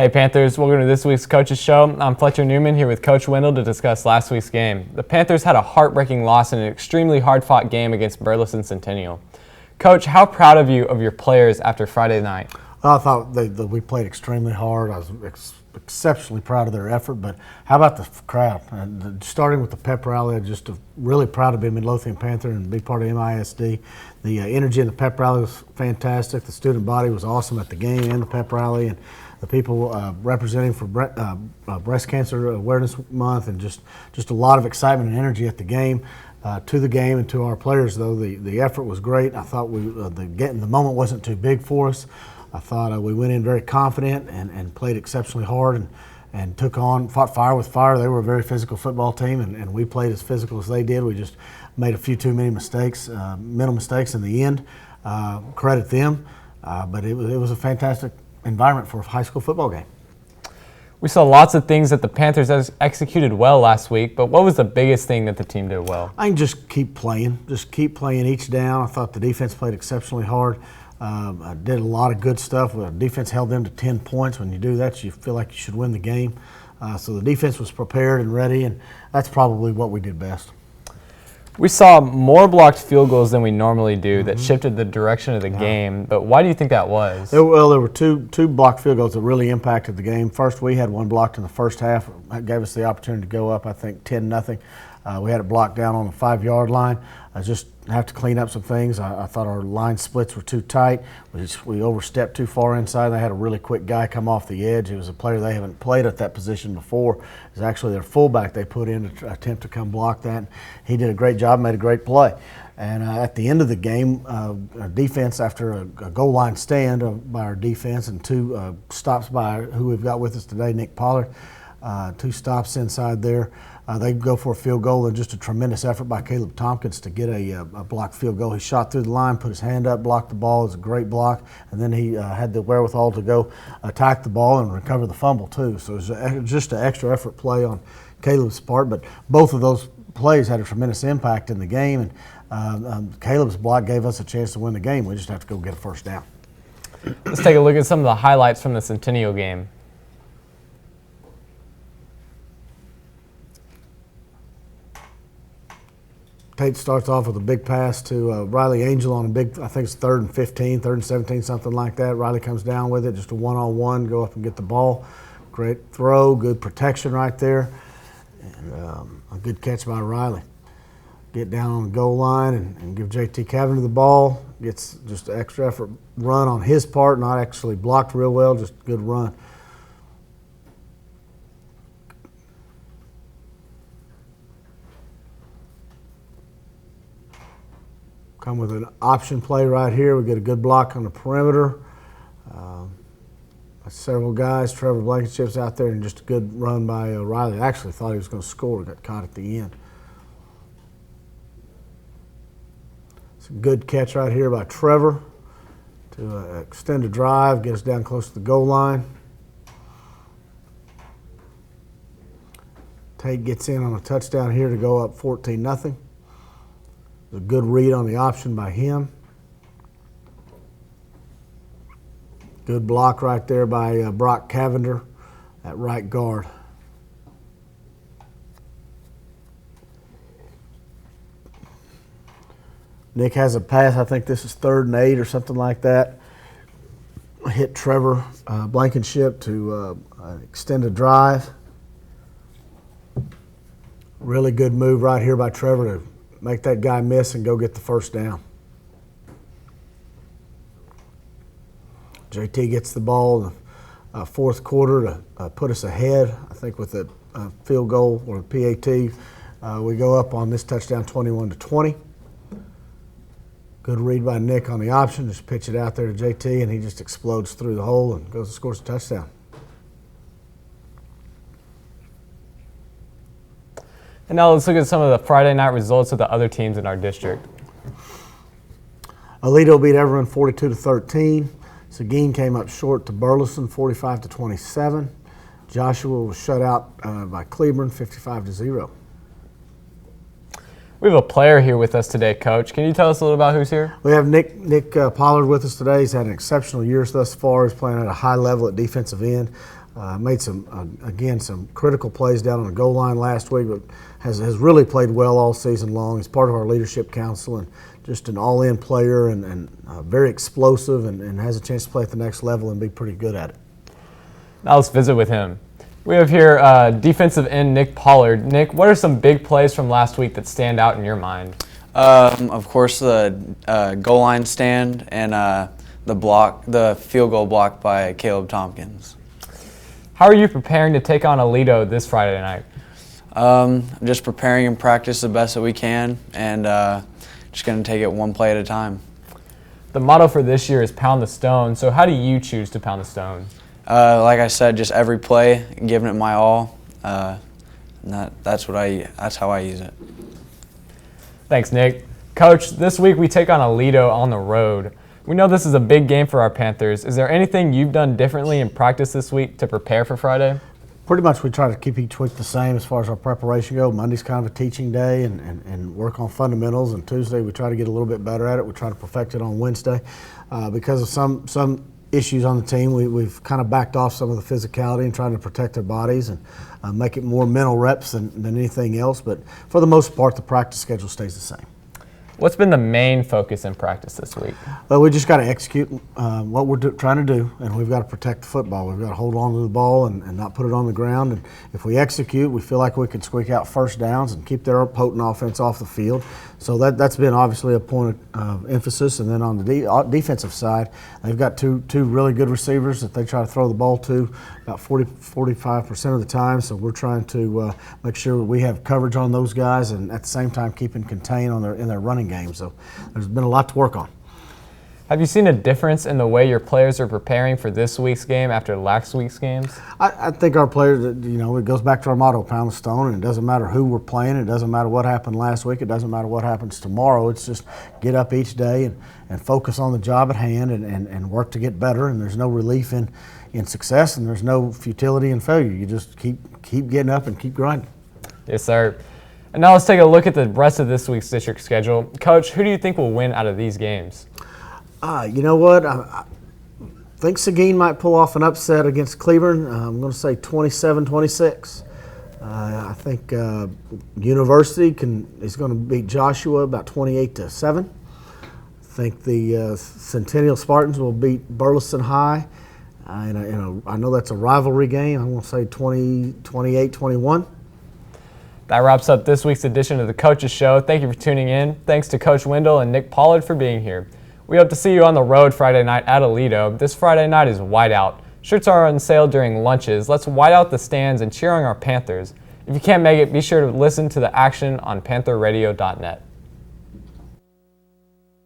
Hey Panthers, welcome to this week's Coach's Show. I'm Fletcher Newman here with Coach Wendel to discuss last week's game. The Panthers had a heartbreaking loss in an extremely hard-fought game against Burleson Centennial. Coach, how proud of you of your players after Friday night? I thought we played extremely hard. I was exceptionally proud of their effort, but how about the crowd? Starting with the pep rally, I'm just really proud to be a Midlothian Panther and be part of MISD. The energy in the pep rally was fantastic. The student body was awesome at the game and the pep rally, and the people representing for Breast Cancer Awareness Month, and just a lot of excitement and energy at the game. To the game and to our players, though, the effort was great. I thought the moment wasn't too big for us. I thought we went in very confident and played exceptionally hard and fought fire with fire. They were a very physical football team, and we played as physical as they did. We just made a few too many mistakes, mental mistakes in the end. Credit them, but it was a fantastic environment for a high school football game. We saw lots of things that the Panthers executed well last week, but what was the biggest thing that the team did well? I can just keep playing each down. I thought the defense played exceptionally hard. I did a lot of good stuff. The defense held them to 10 points. When you do that, you feel like you should win the game. So the defense was prepared and ready, and that's probably what we did best. We saw more blocked field goals than we normally do that shifted the direction of the game, but why do you think that was? There were two blocked field goals that really impacted the game. First, we had one blocked in the first half. That gave us the opportunity to go up, I think, 10-0. We had it blocked down on the 5-yard line. I just have to clean up some things. I thought our line splits were too tight. We overstepped too far inside. They had a really quick guy come off the edge. He was a player they haven't played at that position before. It was actually their fullback they put in to attempt to come block that. He did a great job, made a great play. And at the end of the game, our defense, after a goal line stand by our defense and two stops by who we've got with us today, Nick Pollard, two stops inside there. They go for a field goal, and just a tremendous effort by Caleb Tompkins to get a blocked field goal. He shot through the line, put his hand up, blocked the ball. It was a great block, and then he had the wherewithal to go attack the ball and recover the fumble too. So it was just an extra effort play on Caleb's part, but both of those plays had a tremendous impact in the game, and Caleb's block gave us a chance to win the game. We just have to go get a first down. Let's take a look at some of the highlights from the Centennial game. Tate starts off with a big pass to Riley Angel on a big, I think it's 3rd and 15, 3rd and 17, something like that. Riley comes down with it, just a one-on-one, go up and get the ball. Great throw, good protection right there, and a good catch by Riley. Get down on the goal line and give J.T. Cavender the ball. Gets just an extra effort run on his part, not actually blocked real well, just a good run. Come with an option play right here. We get a good block on the perimeter. Several guys, Trevor Blankenship's out there, and just a good run by Riley. I actually thought he was going to score, got caught at the end. It's a good catch right here by Trevor to extend a drive, get us down close to the goal line. Tate gets in on a touchdown here to go up 14-0. A good read on the option by him. Good block right there by Brock Cavender at right guard. Nick has a pass. I think this is 3rd and 8 or something like that. Hit Trevor Blankenship to extend a drive. Really good move right here by Trevor to make that guy miss and go get the first down. JT gets the ball in the 4th quarter to put us ahead. I think with a field goal or a PAT, we go up on this touchdown 21-20. Good read by Nick on the option. Just pitch it out there to JT, and he just explodes through the hole and goes and scores a touchdown. And now let's look at some of the Friday night results of the other teams in our district. Aledo beat Everett 42-13. Seguin came up short to Burleson 45-27. Joshua was shut out by Cleburne 55-0. We have a player here with us today, Coach. Can you tell us a little about who's here? We have Nick Pollard with us today. He's had an exceptional year thus far. He's playing at a high level at defensive end. Made some critical plays down on the goal line last week, but has really played well all season long. He's part of our leadership council and just an all-in player and very explosive and has a chance to play at the next level and be pretty good at it. Now let's visit with him. We have here defensive end Nick Pollard. Nick, what are some big plays from last week that stand out in your mind? Of course, the goal line stand and the field goal block by Caleb Tompkins. How are you preparing to take on Aledo this Friday night? Just preparing in practice the best that we can and just going to take it one play at a time. The motto for this year is pound the stone, so how do you choose to pound the stone? Like I said, just every play, giving it my all. That's how I use it. Thanks, Nick. Coach, this week we take on Aledo on the road. We know this is a big game for our Panthers. Is there anything you've done differently in practice this week to prepare for Friday? Pretty much we try to keep each week the same as far as our preparation goes. Monday's kind of a teaching day and work on fundamentals, and Tuesday we try to get a little bit better at it. We try to perfect it on Wednesday. Because of some issues on the team, we've kind of backed off some of the physicality and trying to protect their bodies and make it more mental reps than anything else. But for the most part, the practice schedule stays the same. What's been the main focus in practice this week? Well, we just got to execute what we're trying to do, and we've got to protect the football. We've got to hold on to the ball and not put it on the ground. And if we execute, we feel like we can squeak out first downs and keep their potent offense off the field. So that's been obviously a point of emphasis. And then on the defensive side, they've got two really good receivers that they try to throw the ball to about 45% of the time. So we're trying to make sure we have coverage on those guys and at the same time keeping contained in their running game. So there's been a lot to work on. Have you seen a difference in the way your players are preparing for this week's game after last week's games? I think our players, it goes back to our motto, pound the stone, and it doesn't matter who we're playing. It doesn't matter what happened last week. It doesn't matter what happens tomorrow. It's just get up each day and focus on the job at hand and work to get better. And there's no relief in success, and there's no futility in failure. You just keep getting up and keep grinding. Yes, sir. And now let's take a look at the rest of this week's district schedule. Coach, who do you think will win out of these games? You know what? I think Seguin might pull off an upset against Cleburne. I'm going to say 27-26. I think University is going to beat Joshua about 28-7. I think the Centennial Spartans will beat Burleson High. I know that's a rivalry game. I'm going to say 28-21. That wraps up this week's edition of the Coaches Show. Thank you for tuning in. Thanks to Coach Wendel and Nick Pollard for being here. We hope to see you on the road Friday night at Aledo. This Friday night is whiteout. Shirts are on sale during lunches. Let's white out the stands and cheer on our Panthers. If you can't make it, be sure to listen to the action on pantherradio.net.